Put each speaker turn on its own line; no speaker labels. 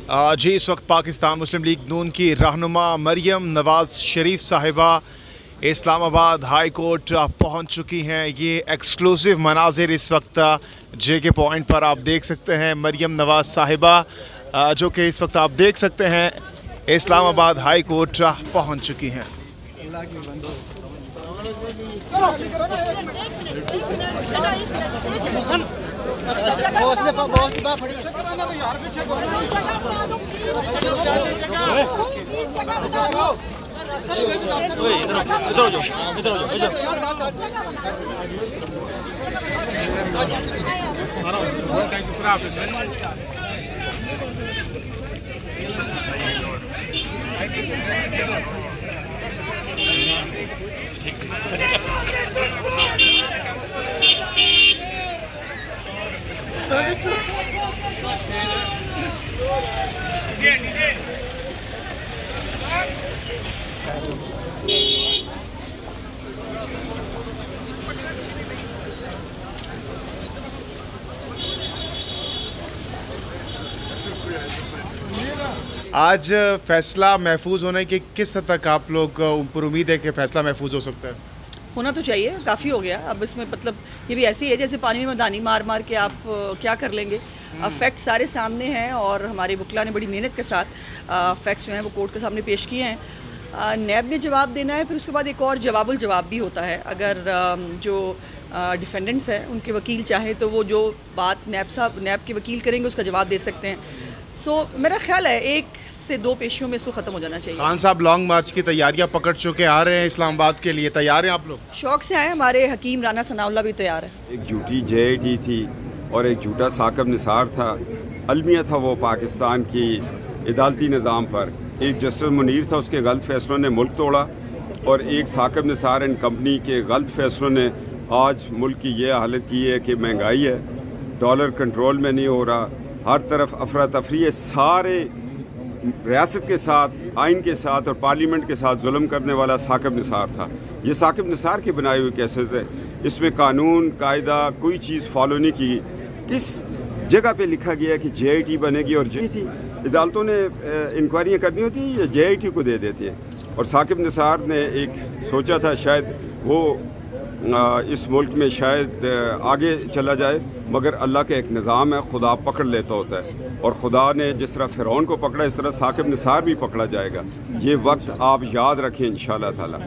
जी, इस वक्त पाकिस्तान मुस्लिम लीग नून की रहनुमा मरियम नवाज़ शरीफ साहिबा इस्लामाबाद हाई कोर्ट पहुंच चुकी हैं। ये एक्सक्लूसिव मनाजिर इस वक्त जे के पॉइंट पर आप देख सकते हैं। मरियम नवाज़ साहिबा जो कि इस वक्त आप देख सकते हैं इस्लामाबाद हाई कोर्ट पहुंच चुकी हैं। आज फैसला महफूज होने की किस हद तक आप लोग पर उम्मीद है कि फैसला महफूज हो सकता है?
होना तो चाहिए, काफ़ी हो गया अब इसमें। मतलब ये भी ऐसे ही है जैसे पानी में दानी मार मार के आप क्या कर लेंगे। फैक्ट सारे सामने हैं और हमारे वकला ने बड़ी मेहनत के साथ फैक्ट्स जो हैं वो कोर्ट के सामने पेश किए हैं। नैब ने जवाब देना है, फिर उसके बाद एक और जवाबुल जवाब भी होता है। अगर जो डिफेंडेंट्स हैं उनके वकील चाहें तो वो जो बात नैब के वकील करेंगे उसका जवाब दे सकते हैं। सो मेरा ख्याल है 1 से 2 पेशियों में इसको ख़त्म हो जाना चाहिए।
खान साहब लॉन्ग मार्च की तैयारियां पकड़ चुके आ रहे हैं इस्लामाबाद के लिए, तैयार हैं आप लोग?
शौक से आए, हमारे हकीम राना सनाउल्लाह भी तैयार है।
एक झूठी JIT थी और एक झूठा साकिब निसार था। अलमिया था वो पाकिस्तान की अदालती निज़ाम पर। एक जस्टिस मुनीर था, उसके गलत फैसलों ने मुल्क तोड़ा, और एक साकिब निसार एंड कंपनी के गलत फैसलों ने आज मुल्क की ये हालत की है कि महंगाई है, डॉलर कंट्रोल में नहीं हो रहा, हर तरफ अफरा तफरी है। सारे रियासत के साथ, आइन के साथ और पार्लियामेंट के साथ जुल्म करने वाला साकिब निसार था। ये साकिब निसार की बनाई हुई केसेस है, इसमें कानून कायदा कोई चीज़ फॉलो नहीं की। किस जगह पे लिखा गया है कि JIT बनेगी और थी अदालतों ने इंक्वायरियाँ करनी होती या JIT को दे देती है। और साकिब निसार ने एक सोचा था शायद वो इस मुल्क में शायद आगे चला जाए, मगर अल्लाह का एक निज़ाम है, खुदा पकड़ लेता होता है, और खुदा ने जिस तरह फ़िरौन को पकड़ा इस तरह साकिब निसार भी पकड़ा जाएगा। ये वक्त आप याद रखें इंशाअल्लाह ताला।